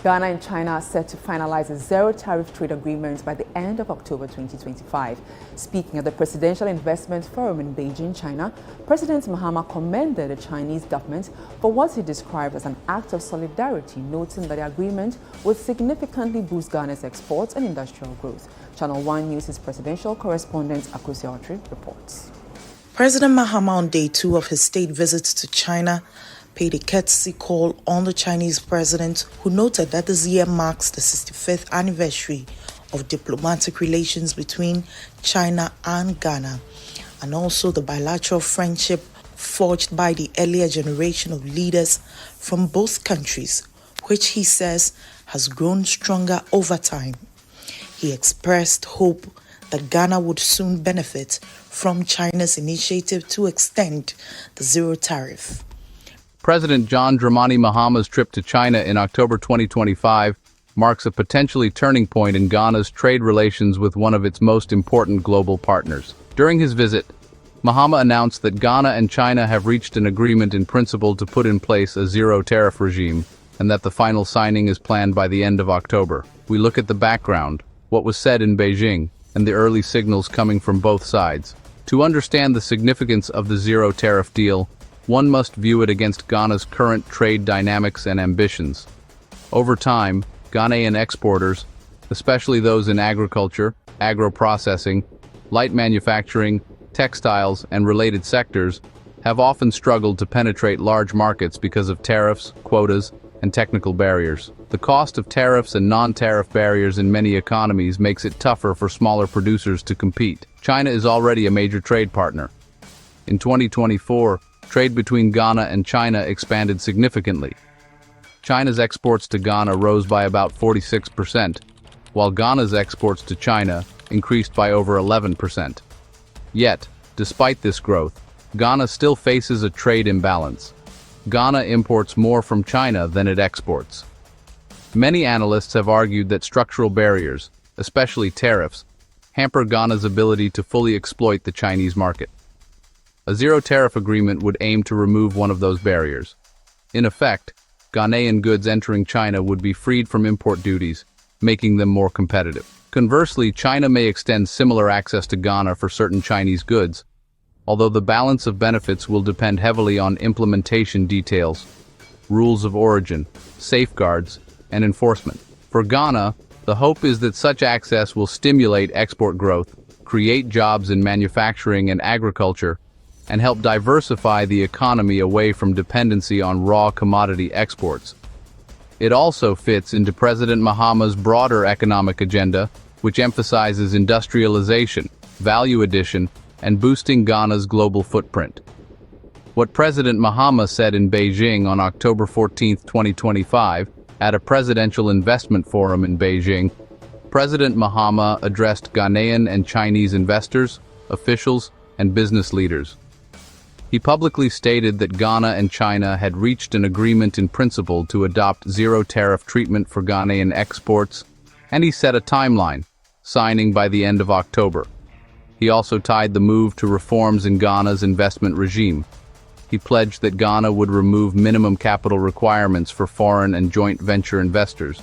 Ghana and China are set to finalize a zero-tariff trade agreement by the end of October 2025. Speaking at the Presidential Investment Forum in Beijing, China, President Mahama commended the Chinese government for what he described as an act of solidarity, noting that the agreement would significantly boost Ghana's exports and industrial growth. Channel 1 News' presidential correspondent Akosi Autry reports. President Mahama, on day 2 of his state visit to China, paid a courtesy call on the Chinese president, who noted that this year marks the 65th anniversary of diplomatic relations between China and Ghana, and also the bilateral friendship forged by the earlier generation of leaders from both countries, which he says has grown stronger over time. He expressed hope that Ghana would soon benefit from China's initiative to extend the zero tariff. President John Mahama's trip to China in October 2025 marks a potentially turning point in Ghana's trade relations with one of its most important global partners. During his visit, Mahama announced that Ghana and China have reached an agreement in principle to put in place a zero-tariff regime, and that the final signing is planned by the end of October. We look at the background, what was said in Beijing, and the early signals coming from both sides. To understand the significance of the zero-tariff deal, one must view it against Ghana's current trade dynamics and ambitions. Over time, Ghanaian exporters, especially those in agriculture, agro-processing, light manufacturing, textiles, and related sectors, have often struggled to penetrate large markets because of tariffs, quotas, and technical barriers. The cost of tariffs and non-tariff barriers in many economies makes it tougher for smaller producers to compete. China is already a major trade partner. In 2024, trade between Ghana and China expanded significantly. China's exports to Ghana rose by about 46%, while Ghana's exports to China increased by over 11%. Yet, despite this growth, Ghana still faces a trade imbalance. Ghana imports more from China than it exports. Many analysts have argued that structural barriers, especially tariffs, hamper Ghana's ability to fully exploit the Chinese market. A zero-tariff agreement would aim to remove one of those barriers. In effect, Ghanaian goods entering China would be freed from import duties, making them more competitive. Conversely, China may extend similar access to Ghana for certain Chinese goods, although the balance of benefits will depend heavily on implementation details, rules of origin, safeguards, and enforcement. For Ghana, the hope is that such access will stimulate export growth, create jobs in manufacturing and agriculture, and help diversify the economy away from dependency on raw commodity exports. It also fits into President Mahama's broader economic agenda, which emphasizes industrialization, value addition, and boosting Ghana's global footprint. What President Mahama said in Beijing on October 14, 2025, at a presidential investment forum in Beijing, President Mahama addressed Ghanaian and Chinese investors, officials, and business leaders. He publicly stated that Ghana and China had reached an agreement in principle to adopt zero-tariff treatment for Ghanaian exports, and he set a timeline, signing by the end of October. He also tied the move to reforms in Ghana's investment regime. He pledged that Ghana would remove minimum capital requirements for foreign and joint venture investors,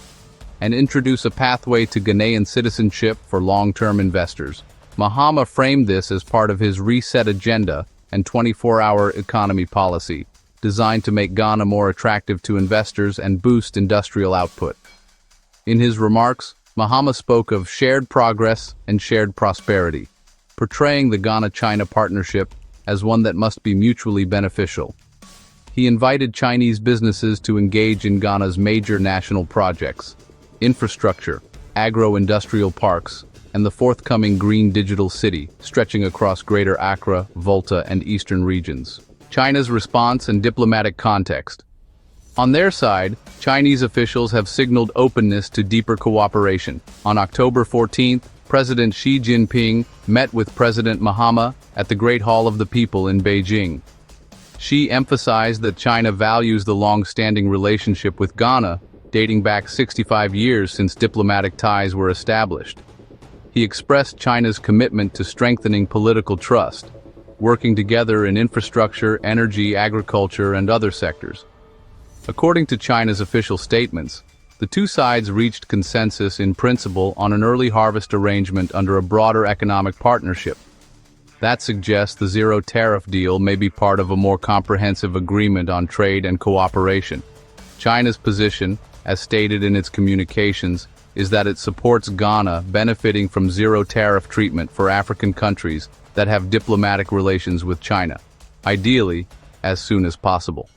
and introduce a pathway to Ghanaian citizenship for long-term investors. Mahama framed this as part of his reset agenda and 24-hour economy policy, designed to make Ghana more attractive to investors and boost industrial output. In his remarks, Mahama spoke of shared progress and shared prosperity, portraying the Ghana-China partnership as one that must be mutually beneficial. He invited Chinese businesses to engage in Ghana's major national projects, infrastructure, agro-industrial parks, and the forthcoming Green Digital City, stretching across Greater Accra, Volta, and eastern regions. China's response and diplomatic context. On their side, Chinese officials have signaled openness to deeper cooperation. On October 14th, President Xi Jinping met with President Mahama at the Great Hall of the People in Beijing. Xi emphasized that China values the long-standing relationship with Ghana, dating back 65 years since diplomatic ties were established. He expressed China's commitment to strengthening political trust, working together in infrastructure, energy, agriculture, and other sectors. According to China's official statements, The two sides reached consensus in principle on an early harvest arrangement under a broader economic partnership. That suggests the zero tariff deal may be part of a more comprehensive agreement on trade and cooperation. China's position, as stated in its communications, is that it supports Ghana benefiting from zero tariff treatment for African countries that have diplomatic relations with China, ideally as soon as possible.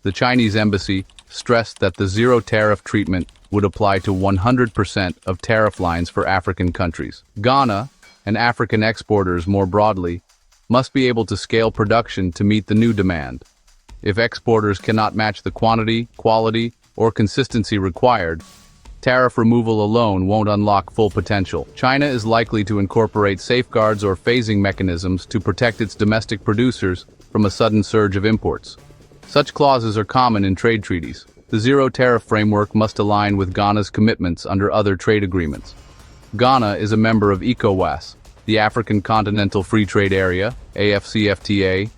The Chinese embassy stressed that the zero tariff treatment would apply to 100% of tariff lines for African countries. Ghana, and African exporters more broadly, must be able to scale production to meet the new demand. If exporters cannot match the quantity, quality, or consistency required, tariff removal alone won't unlock full potential. China is likely to incorporate safeguards or phasing mechanisms to protect its domestic producers from a sudden surge of imports. Such clauses are common in trade treaties. The zero tariff framework must align with Ghana's commitments under other trade agreements. Ghana is a member of ECOWAS, the African Continental Free Trade Area, AFCFTA,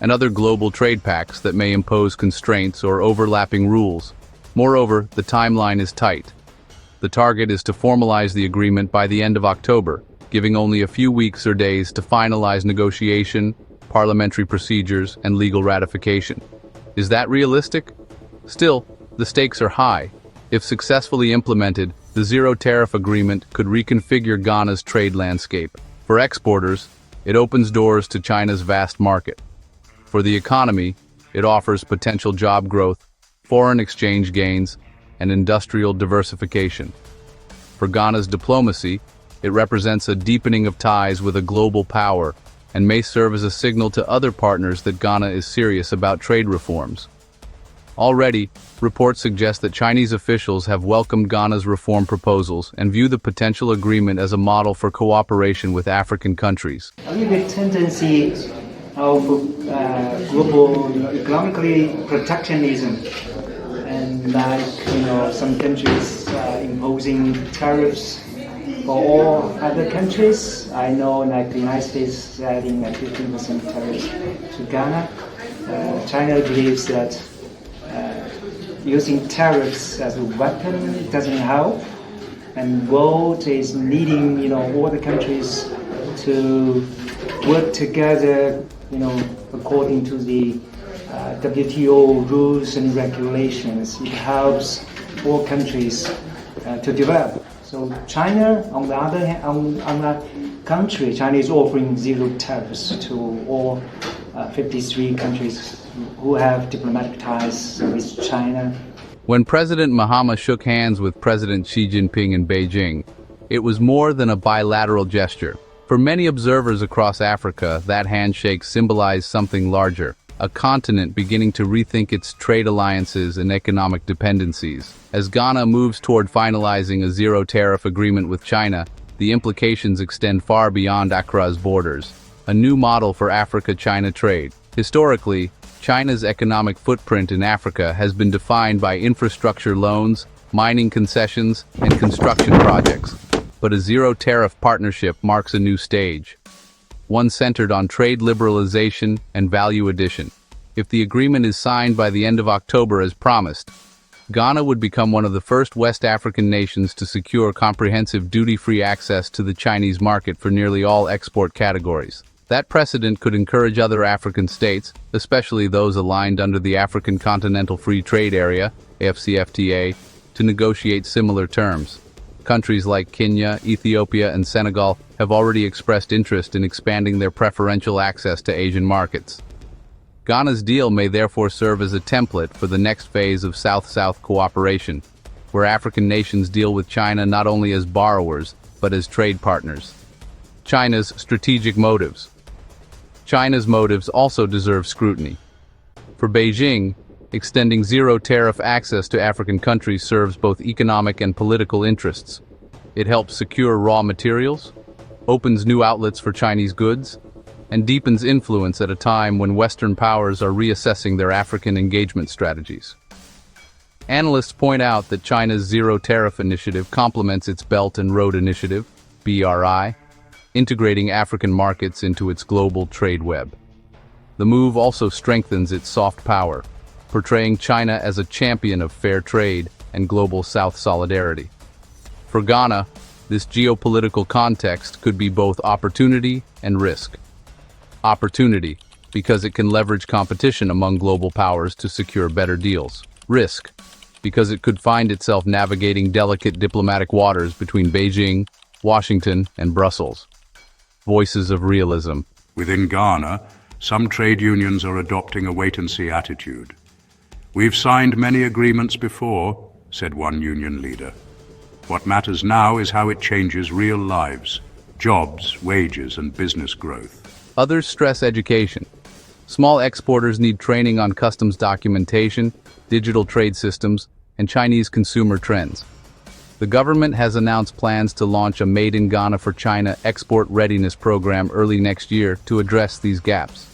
and other global trade pacts that may impose constraints or overlapping rules. Moreover, the timeline is tight. The target is to formalize the agreement by the end of October, giving only a few weeks or days to finalize negotiation, parliamentary procedures, and legal ratification. Is that realistic? Still, the stakes are high. If successfully implemented, the zero tariff agreement could reconfigure Ghana's trade landscape. For exporters, it opens doors to China's vast market. For the economy, it offers potential job growth, foreign exchange gains, and industrial diversification. For Ghana's diplomacy, it represents a deepening of ties with a global power and may serve as a signal to other partners that Ghana is serious about trade reforms. Already, reports suggest that Chinese officials have welcomed Ghana's reform proposals and view the potential agreement as a model for cooperation with African countries. A little bit tendency of global economically protectionism, and some countries imposing tariffs for all other countries. I know the United States adding a 15% tariffs to Ghana. China believes that using tariffs as a weapon doesn't help, and world is needing all the countries to work together according to the WTO rules and regulations. It helps all countries to develop. So China, on the other hand, on the contrary, China is offering zero tariffs to all 53 countries who have diplomatic ties with China. When President Mahama shook hands with President Xi Jinping in Beijing, it was more than a bilateral gesture. For many observers across Africa, that handshake symbolized something larger, a continent beginning to rethink its trade alliances and economic dependencies. As Ghana moves toward finalizing a zero-tariff agreement with China, the implications extend far beyond Accra's borders. A new model for Africa-China trade. Historically, China's economic footprint in Africa has been defined by infrastructure loans, mining concessions, and construction projects. But a zero-tariff partnership marks a new stage, one centered on trade liberalization and value addition. If the agreement is signed by the end of October as promised, Ghana would become one of the first West African nations to secure comprehensive duty-free access to the Chinese market for nearly all export categories. That precedent could encourage other African states, especially those aligned under the African Continental Free Trade Area, AFCFTA, to negotiate similar terms. Countries like Kenya, Ethiopia, and Senegal have already expressed interest in expanding their preferential access to Asian markets. Ghana's deal may therefore serve as a template for the next phase of South-South cooperation, where African nations deal with China not only as borrowers, but as trade partners. China's strategic motives. China's motives also deserve scrutiny. For Beijing, extending zero-tariff access to African countries serves both economic and political interests. It helps secure raw materials, opens new outlets for Chinese goods, and deepens influence at a time when Western powers are reassessing their African engagement strategies. Analysts point out that China's zero-tariff initiative complements its Belt and Road Initiative, BRI, integrating African markets into its global trade web. The move also strengthens its soft power, portraying China as a champion of fair trade and global South solidarity. For Ghana, this geopolitical context could be both opportunity and risk. Opportunity, because it can leverage competition among global powers to secure better deals. Risk, because it could find itself navigating delicate diplomatic waters between Beijing, Washington, and Brussels. Voices of realism. Within Ghana, some trade unions are adopting a wait-and-see attitude. "We've signed many agreements before," said one union leader. "What matters now is how it changes real lives, jobs, wages, and business growth." Others stress education. Small exporters need training on customs documentation, digital trade systems, and Chinese consumer trends. The government has announced plans to launch a Made in Ghana for China export readiness program early next year to address these gaps.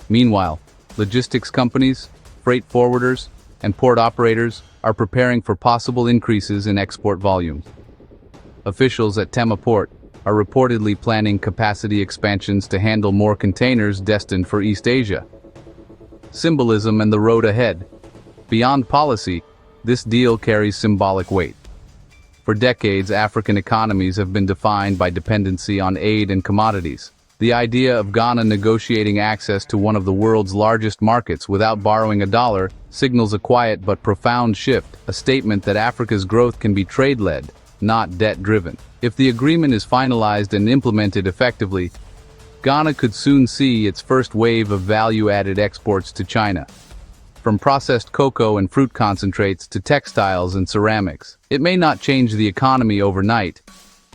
Meanwhile, logistics companies, freight forwarders, and port operators are preparing for possible increases in export volumes. Officials at Tema Port are reportedly planning capacity expansions to handle more containers destined for East Asia. Symbolism and the road ahead. Beyond policy, this deal carries symbolic weight. For decades, African economies have been defined by dependency on aid and commodities. The idea of Ghana negotiating access to one of the world's largest markets without borrowing a dollar signals a quiet but profound shift, a statement that Africa's growth can be trade-led, not debt-driven. If the agreement is finalized and implemented effectively, Ghana could soon see its first wave of value-added exports to China. From processed cocoa and fruit concentrates to textiles and ceramics. It may not change the economy overnight,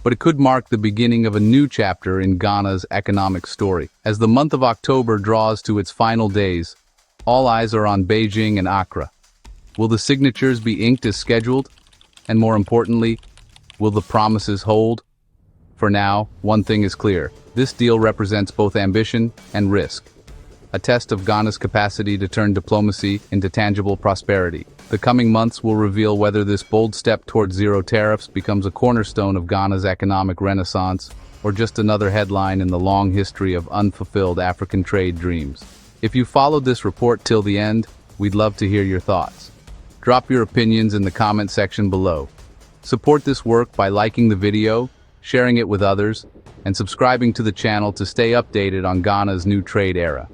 but it could mark the beginning of a new chapter in Ghana's economic story. As the month of October draws to its final days, all eyes are on Beijing and Accra. Will the signatures be inked as scheduled? And more importantly, will the promises hold? For now, one thing is clear. This deal represents both ambition and risk. A test of Ghana's capacity to turn diplomacy into tangible prosperity. The coming months will reveal whether this bold step towards zero tariffs becomes a cornerstone of Ghana's economic renaissance, or just another headline in the long history of unfulfilled African trade dreams. If you followed this report till the end, we'd love to hear your thoughts. Drop your opinions in the comment section below. Support this work by liking the video, sharing it with others, and subscribing to the channel to stay updated on Ghana's new trade era.